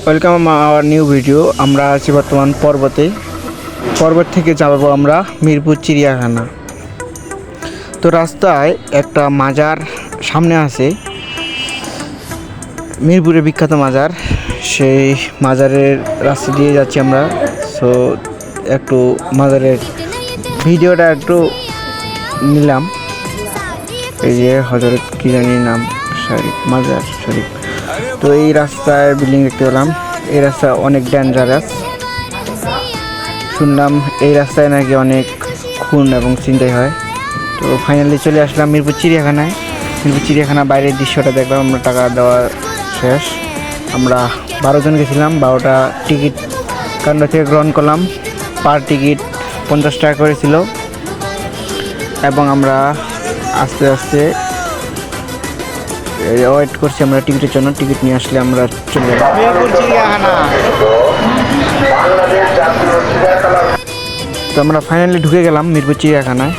Welcome our new video. আমরা আছি বর্তমান পর্বত থেকে যাব আমরা মিরপুর চিড়িয়াখানা। তো রাস্তায় একটা মাজার সামনে আছে, মিরপুরের বিখ্যাত মাজার। সেই মাজারের রাস্তা দিয়ে যাচ্ছি আমরা। সো একটু মাজারের ভিডিওটা একটু নিলাম। এই যে হজরত কি জানি নাম, শরীফ মাজার শরীফ। তো এই রাস্তায় বিল্ডিং দেখতে পেলাম। এই রাস্তা অনেক ডেঞ্জারাস। শুনলাম এই রাস্তায় নাকি অনেক খুন এবং ছিনতাই হয়। তো ফাইনালি চলে আসলাম মিরপুর চিড়িয়াখানায়। মিরপুর চিড়িয়াখানা বাইরের দৃশ্যটা দেখলাম। আমরা টাকা দেওয়া শেষ। আমরা 12 জন গেছিলাম। 12টা টিকিট কান্ড থেকে গ্রহণ করলাম। পার টিকিট 50 টাকা করেছিল এবং আমরা আস্তে আস্তে ওয়েট করছি আমরা টিকিটের জন্য। টিকিট নিয়ে আসলে আমরা চলে যাব মিরপুর চিড়িয়াখানা। তো আমরা ফাইনালি ঢুকে গেলাম মিরপুর চিড়িয়াখানায়।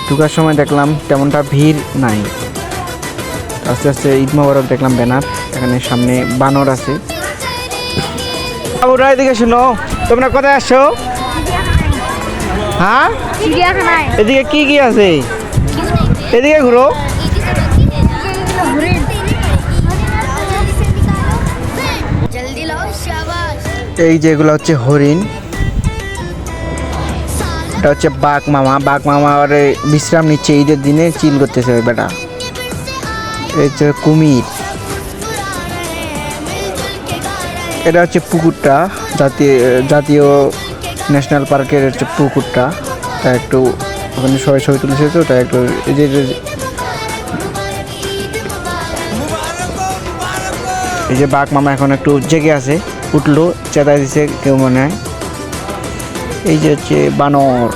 ঢুকার সময় দেখলাম তেমনটা ভিড় নাই। আস্তে আস্তে ঈদ মোবারক দেখলাম ব্যানার। এখানে সামনে বানর আছে। বাবুরা এদিকে শুনো, তোমরা কোথায় আসছো? হ্যাঁ, চিড়িয়াখানায়। এদিকে কি কি আছে? এদিকে ঘুরো। এই যেগুলো হচ্ছে হরিণ, এটা হচ্ছে বাঘ মামা। বাঘ মামা আর বিশ্রাম নিচ্ছে ঈদের দিনে, চিল করতেছে ওই বেটা। এই হচ্ছে কুমির। এটা হচ্ছে পুকুরটা, জাতীয় ন্যাশনাল পার্কের হচ্ছে পুকুরটা। তা একটু ওখানে সবাই ছবি তুলেছে, তো তাই একটু এই যে বাঘ মামা এখন একটু জেগে আছে, উঠলো, চেতাই দিছে কেউ মনে হয়। এই যে হচ্ছে বানর।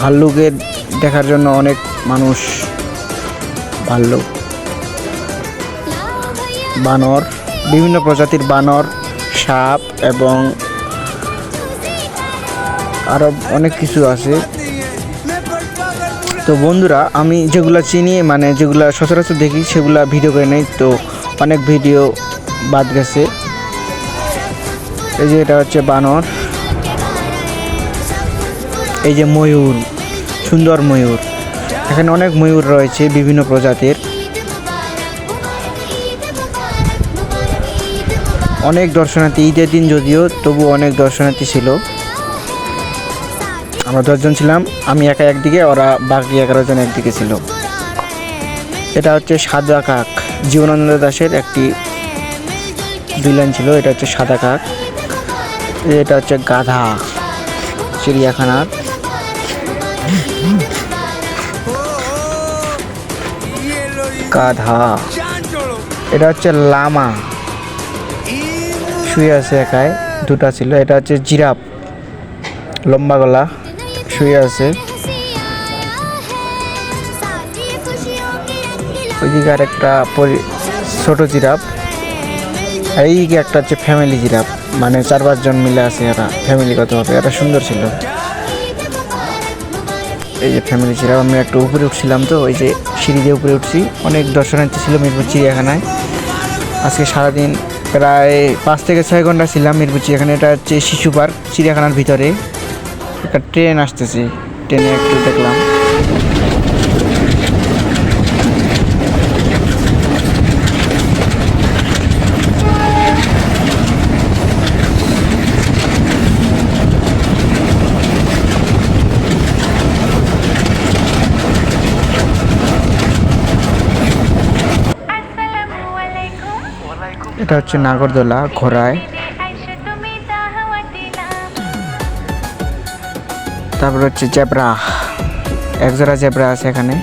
ভাল্লুকের দেখার জন্য অনেক মানুষ। ভাল্লুক, বানর, বিভিন্ন প্রজাতির বানর, সাপ এবং আরও অনেক কিছু আছে। তো বন্ধুরা, আমি যেগুলো চিনি, মানে যেগুলো সচরাচর দেখি, সেগুলো ভিডিও করে নেই। তো অনেক ভিডিও বাদ গেছে। এই যে এটা হচ্ছে বানর। এই যে ময়ূর, সুন্দর ময়ূর। এখানে অনেক ময়ূর রয়েছে বিভিন্ন প্রজাতির। অনেক দর্শনার্থী, ঈদের দিন যদিও, তবু অনেক দর্শনার্থী ছিল। আমরা 10 জন ছিলাম। আমি একা একদিকে, ওরা বাকি 11 জন একদিকে ছিল। এটা হচ্ছে সাদা কাক, জীবনানন্দ দাশের একটি ভিলেন ছিল। এটা হচ্ছে সাদা কাক। এটা হচ্ছে গাধা চিড়িয়াখানার। গাধা। এটা হচ্ছে লামা, শুয়ে আছে একাই, দুটা ছিল। এটা হচ্ছে জিরাফ, লম্বা গলা, শুয়ে আছে। ওইদিকে আর একটা ছোট জিরাফ। এইদিকে একটা হচ্ছে ফ্যামিলি জিরাফ, মানে 4-5 জন মিলে আছে এরা, ফ্যামিলিগতভাবে। এরা সুন্দর ছিল। এই যে ফ্যামিলি জিরাফ। আমরা একটু উপরে উঠছিলাম, তো ওই যে সিঁড়ি দিয়ে উপরে উঠছি। অনেক দর্শনার্থী ছিল মিরপুর চিড়িয়াখানায়। আজকে সারাদিন প্রায় 5 থেকে 6 ঘন্টা ছিলাম মিরপুর চিড়িয়াখানা। এটা হচ্ছে শিশু পার্ক, চিড়িয়াখানার ভিতরে। একটা ট্রেন আসতেছে, ট্রেনে একটু দেখলাম। এটা হচ্ছে নাগরদোলা, ঘোড়ায়। তারপর হচ্ছে জেব্রা, একজোড়া জেব্রা আছে এখানে।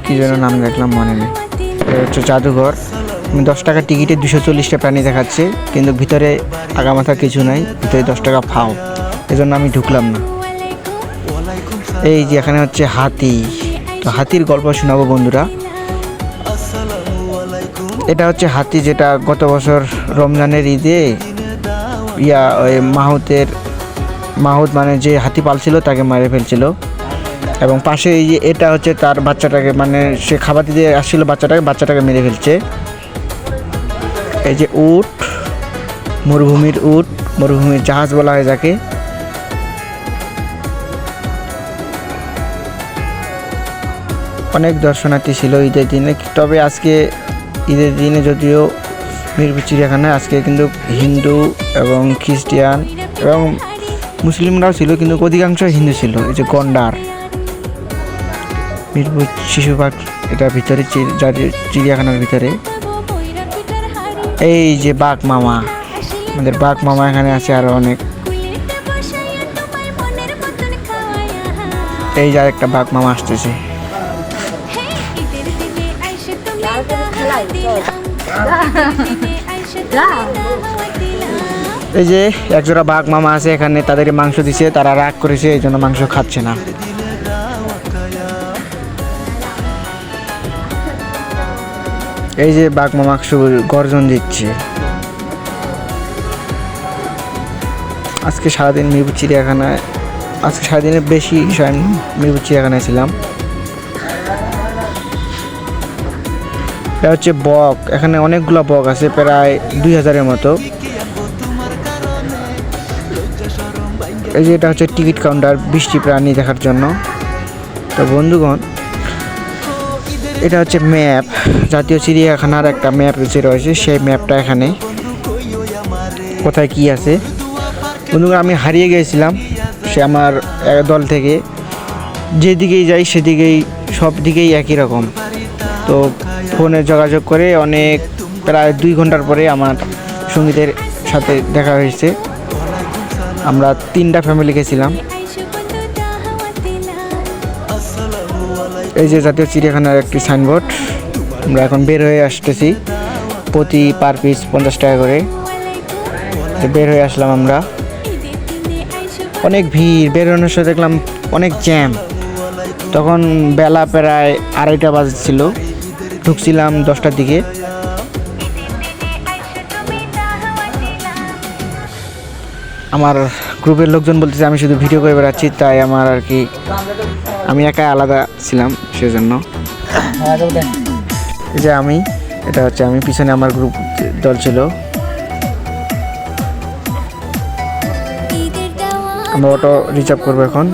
কি যেন নাম দেখলাম, মনে নেই। এটা হচ্ছে জাদুঘর। 10 টাকা টিকিটে 240টা প্রাণী দেখাচ্ছে, কিন্তু ভিতরে আগামাথা কিছু নাই। ভিতরে 10 টাকা ফাও, এজন্য আমি ঢুকলাম না। এই যে এখানে হচ্ছে হাতি। তো হাতির গল্প শোনাবো বন্ধুরা। এটা হচ্ছে হাতি, যেটা গত বছর রমজানের ঈদে ওই মাহুদ মানে যে হাতি পালছিল তাকে মেরে ফেলছিল। এবং পাশে এই যে এটা হচ্ছে তার বাচ্চাটাকে, মানে সে খাবার দিতে আসছিল বাচ্চাটাকে মেরে ফেলছে। এই যে উট, মরুভূমির উট, মরুভূমির জাহাজ বলা হয় যাকে। অনেক দর্শনার্থী ছিল ঈদের দিনে, তবে আজকে ঈদের দিনে যদিও মিরপুর চিড়িয়াখানায় আজকে কিন্তু হিন্দু এবং খ্রিস্টান এবং মুসলিমরাও ছিল, কিন্তু অধিকাংশ হিন্দু ছিল। এই যে গন্ডার, মিরপুর শিশু পার্ক, এটা ভিতরে চিড়িয়াখানার ভিতরে। এই যে বাঘ মামা, আমাদের বাঘ মামা এখানে আছে, আরো অনেক। এই যে একটা বাঘ মামা আসতেছে। এই যে একজোড়া বাঘ মামা আছে এখানে, তাদেরকে মাংস দিছে, তারা রাগ করেছে, এই জন্য মাংস খাচ্ছে না। এই যে বাঘ মামা গর্জন দিচ্ছে। আজকে সারাদিন মিরপুর চিড়িয়াখানায়, আজকে সারাদিনের বেশি সময় মিরপুর চিড়িয়াখানায় ছিলাম। এটা হচ্ছে বক, এখানে অনেকগুলো বক আছে, প্রায় 2000-এর মতো। এই যে এটা হচ্ছে টিকিট কাউন্টার বৃষ্টি প্রাণী দেখার জন্য। তো বন্ধুগণ, এটা হচ্ছে ম্যাপ, জাতীয় চিড়িয়াখানার একটা ম্যাপ রয়েছে, সেই ম্যাপটা এখানে কোথায় কি আছে। বন্ধুগণ, আমি হারিয়ে গিয়েছিলাম, সে আমার দল থেকে যেদিকেই যাই সেদিকেই, সব দিকেই একই রকম। তো ফোনে যোগাযোগ করে অনেক, প্রায় 2 ঘন্টার পরে আমার সঙ্গীদের সাথে দেখা হয়েছে। আমরা 3টা ফ্যামিলি গেছিলাম। এই যে জাতীয় চিড়িয়াখানার একটি সাইনবোর্ড। আমরা এখন বের হয়ে আসতেছি, প্রতি পার পিস 50 টাকা করে। বের হয়ে আসলাম আমরা, অনেক ভিড়, বেরোনোর সাথে দেখলাম অনেক জ্যাম। তখন বেলা প্রায় 2:30 বাজছিল, ঢুকছিলাম 10টার দিকে। আমার গ্রুপের লোকজন বলতেছে আমি শুধু ভিডিও করে বেড়াচ্ছি, তাই আমার আর কি, আমি একাই আলাদা ছিলাম সেজন্য। এই যে আমি, এটা হচ্ছে আমি, পিছনে আমার গ্রুপ দল ছিল। আমরা অটো রিজার্ভ করবো এখন,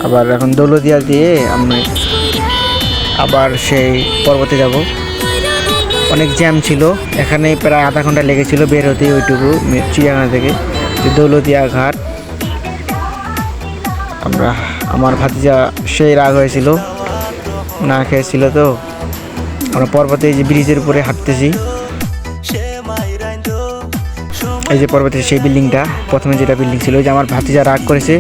আবার এখন দৌলতদিয়া দিয়ে আমি আবার সেই পর্বতে যাব। অনেক জ্যাম ছিল এখানে, প্রায় আধা ঘন্টা লেগেছিল বের হতে ওইটুকু চিড়িয়াখানা থেকে। দৌলতদিয়া ঘাট, আমার ভাতিজা সেই রাগ হয়েছিল, না খেয়েছিল, তো আমরা পর্বতে এই যে ব্রিজের উপরে হাঁটতেছি। এই যে পর্বতের সেই বিল্ডিংটা, প্রথমে যেটা বিল্ডিং ছিল, যে আমার ভাতিজা রাগ করেছে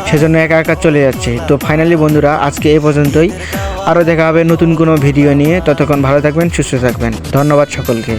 সেজন্য একা একা চলে যাচ্ছে। তো ফাইনালি বন্ধুরা, আজকে এই পর্যন্তই। আরও দেখা হবে নতুন কোনো ভিডিও নিয়ে। ততক্ষণ ভালো থাকবেন, সুস্থ থাকবেন। ধন্যবাদ সকলকে।